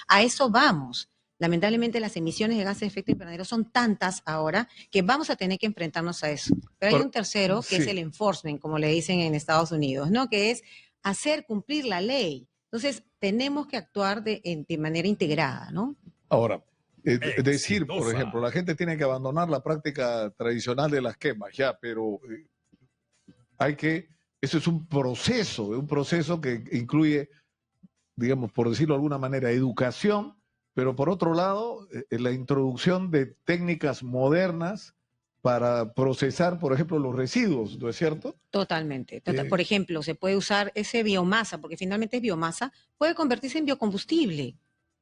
A eso vamos. Lamentablemente las emisiones de gases de efecto invernadero son tantas ahora que vamos a tener que enfrentarnos a eso. Pero hay un tercero que es el enforcement, como le dicen en Estados Unidos, ¿no? Que es hacer cumplir la ley. Entonces, tenemos que actuar de manera integrada, ¿no? Ahora, decir, por ejemplo, la gente tiene que abandonar la práctica tradicional de las quemas, ya, pero eso es un proceso que incluye, digamos, por decirlo de alguna manera, educación, pero por otro lado, la introducción de técnicas modernas para procesar, por ejemplo, los residuos, ¿no es cierto? Totalmente. Por ejemplo, se puede usar ese biomasa, porque finalmente es biomasa, puede convertirse en biocombustible.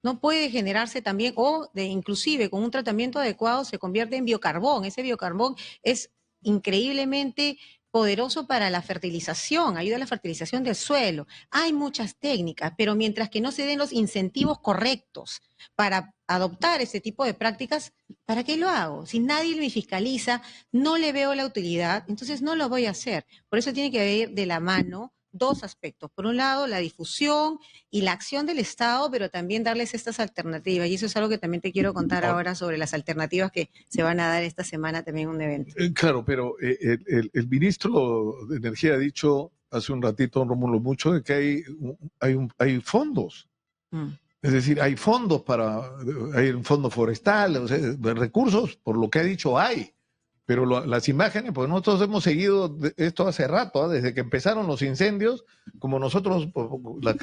No puede generarse también, inclusive con un tratamiento adecuado se convierte en biocarbón. Ese biocarbón es increíblemente poderoso para la fertilización, ayuda a la fertilización del suelo. Hay muchas técnicas, pero mientras que no se den los incentivos correctos para adoptar ese tipo de prácticas, ¿para qué lo hago? Si nadie me fiscaliza, no le veo la utilidad, entonces no lo voy a hacer. Por eso tiene que ir de la mano dos aspectos. Por un lado, la difusión y la acción del Estado, pero también darles estas alternativas. Y eso es algo que también te quiero contar ahora sobre las alternativas que se van a dar esta semana también en un evento. Claro, pero el ministro de Energía ha dicho hace un ratito, Rómulo Mucho, de que hay fondos. Es decir, hay fondos hay un fondo forestal, o sea, recursos, por lo que ha dicho, hay. Pero las imágenes, pues nosotros hemos seguido esto hace rato, desde que empezaron los incendios, como nosotros,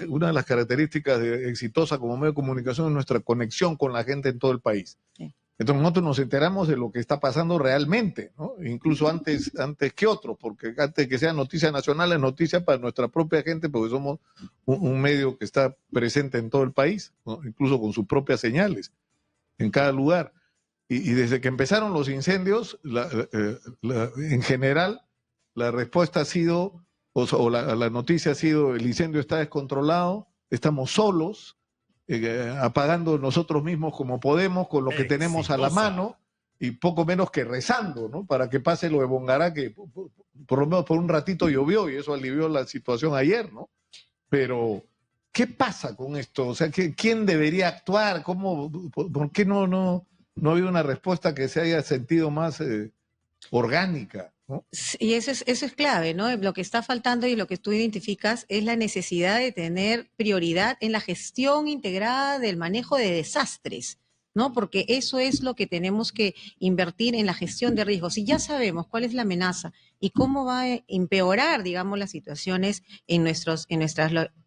una de las características exitosa como medio de comunicación es nuestra conexión con la gente en todo el país. Sí. Entonces nosotros nos enteramos de lo que está pasando realmente, ¿no? Incluso antes que otros, porque antes que sea noticia nacional es noticia para nuestra propia gente, porque somos un medio que está presente en todo el país, ¿no? Incluso con sus propias señales en cada lugar. Y desde que empezaron los incendios, en general, la respuesta ha sido, la noticia ha sido, el incendio está descontrolado, estamos solos, apagando nosotros mismos como podemos, con lo que tenemos a la mano, y poco menos que rezando, ¿no? Para que pase lo de Bongará, que por lo menos por un ratito llovió, y eso alivió la situación ayer, ¿no? Pero, ¿qué pasa con esto? O sea, ¿quién debería actuar? ¿Por qué no ha habido una respuesta que se haya sentido más orgánica, ¿no? Y eso es clave, ¿no? Lo que está faltando y lo que tú identificas es la necesidad de tener prioridad en la gestión integrada del manejo de desastres, ¿no? Porque eso es lo que tenemos que invertir en la gestión de riesgos. Y ya sabemos cuál es la amenaza y cómo va a empeorar, digamos, las situaciones en nuestras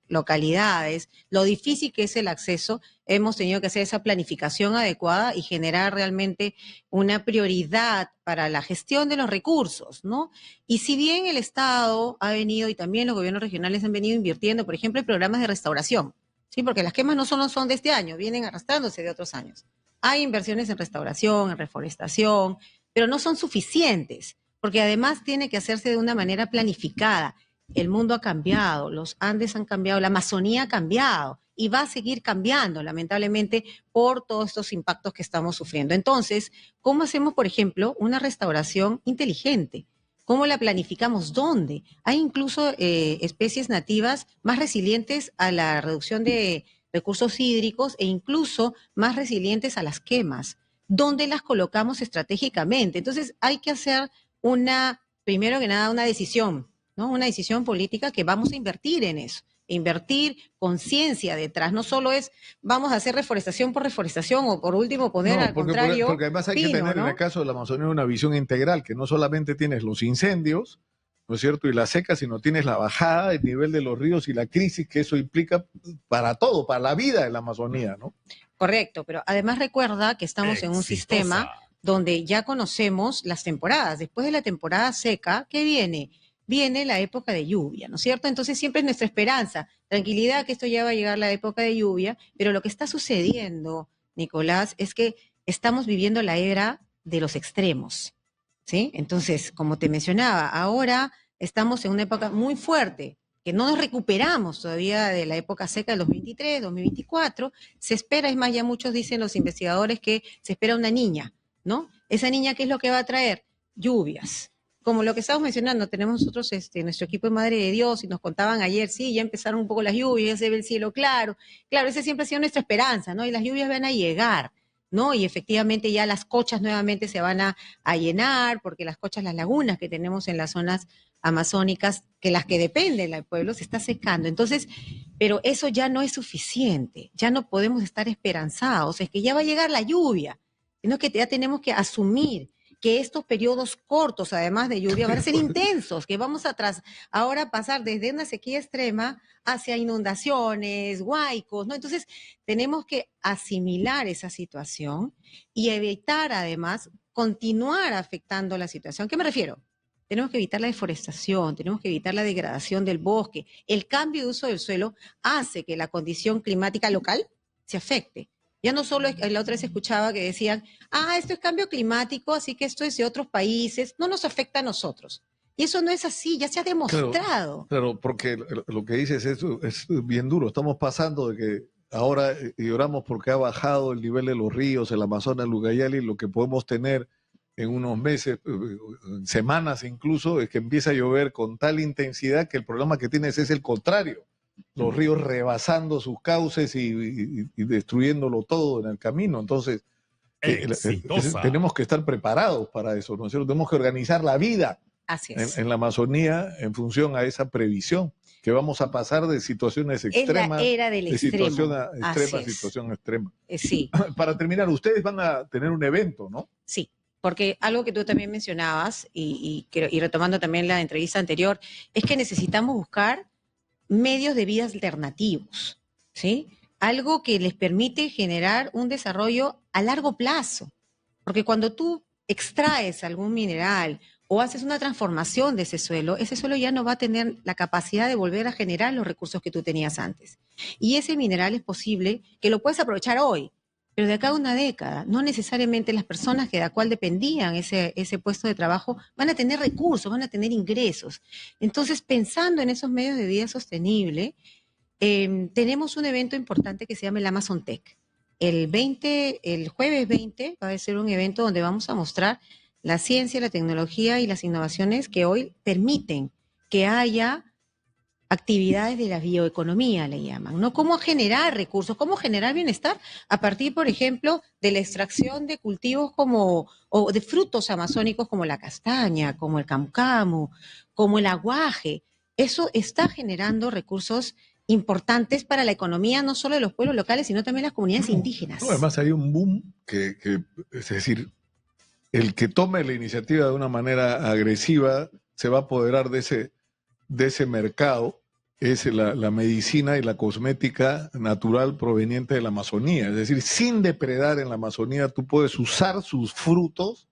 localidades, lo difícil que es el acceso, hemos tenido que hacer esa planificación adecuada y generar realmente una prioridad para la gestión de los recursos, ¿no? Y si bien el Estado ha venido y también los gobiernos regionales han venido invirtiendo, por ejemplo, en programas de restauración, ¿sí? Porque las quemas no solo son de este año, vienen arrastrándose de otros años. Hay inversiones en restauración, en reforestación, pero no son suficientes, porque además tiene que hacerse de una manera planificada. El mundo ha cambiado, los Andes han cambiado, la Amazonía ha cambiado y va a seguir cambiando, lamentablemente, por todos estos impactos que estamos sufriendo. Entonces, ¿cómo hacemos, por ejemplo, una restauración inteligente? ¿Cómo la planificamos? ¿Dónde? Hay incluso especies nativas más resilientes a la reducción de recursos hídricos e incluso más resilientes a las quemas. ¿Dónde las colocamos estratégicamente? Entonces, hay que hacer primero que nada, una decisión, ¿no? Una decisión política que vamos a invertir en eso, invertir conciencia detrás. No solo es vamos a hacer reforestación por reforestación o por último poner al contrario. Porque además hay que tener, ¿no?, en el caso de la Amazonía una visión integral, que no solamente tienes los incendios, ¿no es cierto?, y la seca, sino tienes la bajada del nivel de los ríos y la crisis que eso implica para todo, para la vida de la Amazonía, ¿no? Correcto, pero además recuerda que estamos en un sistema donde ya conocemos las temporadas. Después de la temporada seca, ¿qué viene? Viene la época de lluvia, ¿no es cierto? Entonces siempre es nuestra esperanza, tranquilidad que esto ya va a llegar la época de lluvia, pero lo que está sucediendo, Nicolás, es que estamos viviendo la era de los extremos, ¿sí? Entonces, como te mencionaba, ahora estamos en una época muy fuerte, que no nos recuperamos todavía de la época seca del 2023, 2024, se espera, es más, ya muchos dicen los investigadores que se espera una niña, ¿no? Esa niña, ¿qué es lo que va a traer? Lluvias, como lo que estamos mencionando, tenemos nosotros nuestro equipo de Madre de Dios y nos contaban ayer, sí, ya empezaron un poco las lluvias, ya se ve el cielo claro. Claro, esa siempre ha sido nuestra esperanza, ¿no? Y las lluvias van a llegar, ¿no? Y efectivamente ya las cochas nuevamente se van a llenar, porque las cochas, las lagunas que tenemos en las zonas amazónicas, que las que dependen del pueblo, se está secando. Entonces, pero eso ya no es suficiente, ya no podemos estar esperanzados, es que ya va a llegar la lluvia, sino que ya tenemos que asumir que estos periodos cortos, además de lluvia, van a ser intensos, que vamos ahora a pasar desde una sequía extrema hacia inundaciones, huaicos, ¿no? Entonces, tenemos que asimilar esa situación y evitar, además, continuar afectando la situación. ¿A qué me refiero? Tenemos que evitar la deforestación, tenemos que evitar la degradación del bosque. El cambio de uso del suelo hace que la condición climática local se afecte. Ya no solo, la otra vez escuchaba que decían, esto es cambio climático, así que esto es de otros países, no nos afecta a nosotros. Y eso no es así, ya se ha demostrado. Claro, porque lo que dices es bien duro. Estamos pasando de que ahora lloramos porque ha bajado el nivel de los ríos, el Amazonas, el Ucayali, lo que podemos tener en unos meses, semanas incluso, es que empieza a llover con tal intensidad que el problema que tienes es el contrario. Los ríos rebasando sus cauces y destruyéndolo todo en el camino. Entonces, tenemos que estar preparados para eso, ¿no es cierto? Tenemos que organizar la vida en la Amazonía en función a esa previsión, que vamos a pasar de situaciones extremas, es la era del extremo. Situación extrema. Sí. Para terminar, ustedes van a tener un evento, ¿no? Sí. Porque algo que tú también mencionabas, y retomando también la entrevista anterior, es que necesitamos buscar medios de vida alternativos, ¿sí? Algo que les permite generar un desarrollo a largo plazo. Porque cuando tú extraes algún mineral o haces una transformación de ese suelo ya no va a tener la capacidad de volver a generar los recursos que tú tenías antes. Y ese mineral es posible que lo puedes aprovechar hoy, pero de acá a una década, no necesariamente las personas que de la cual dependían ese puesto de trabajo van a tener recursos, van a tener ingresos. Entonces, pensando en esos medios de vida sostenible, tenemos un evento importante que se llama el Amazon Tech. El jueves 20 va a ser un evento donde vamos a mostrar la ciencia, la tecnología y las innovaciones que hoy permiten que haya actividades de la bioeconomía, le llaman, ¿no? Cómo generar recursos, cómo generar bienestar a partir, por ejemplo, de la extracción de cultivos o de frutos amazónicos como la castaña, como el camu camu, como el aguaje. Eso está generando recursos importantes para la economía, no solo de los pueblos locales, sino también las comunidades indígenas. Además hay un boom es decir, el que tome la iniciativa de una manera agresiva se va a apoderar de ese mercado. Es la medicina y la cosmética natural proveniente de la Amazonía. Es decir, sin depredar en la Amazonía, tú puedes usar sus frutos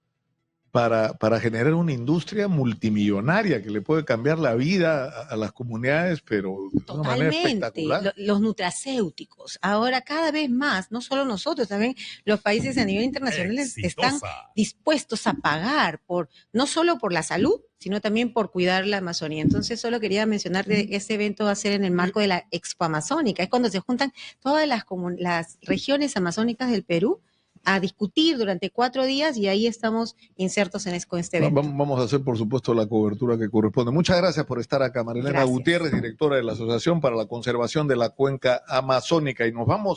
para generar una industria multimillonaria que le puede cambiar la vida a las comunidades, pero de una manera espectacular. Los nutracéuticos, ahora cada vez más, no solo nosotros, también los países a nivel internacional están dispuestos a pagar no solo por la salud, sino también por cuidar la Amazonía. Entonces, solo quería mencionar que este evento va a ser en el marco de la Expo Amazónica, es cuando se juntan todas las regiones amazónicas del Perú a discutir durante 4 días y ahí estamos insertos en este evento. Vamos a hacer, por supuesto, la cobertura que corresponde. Muchas gracias por estar acá, Marilena Gutiérrez, directora de la Asociación para la Conservación de la Cuenca Amazónica. Y nos vamos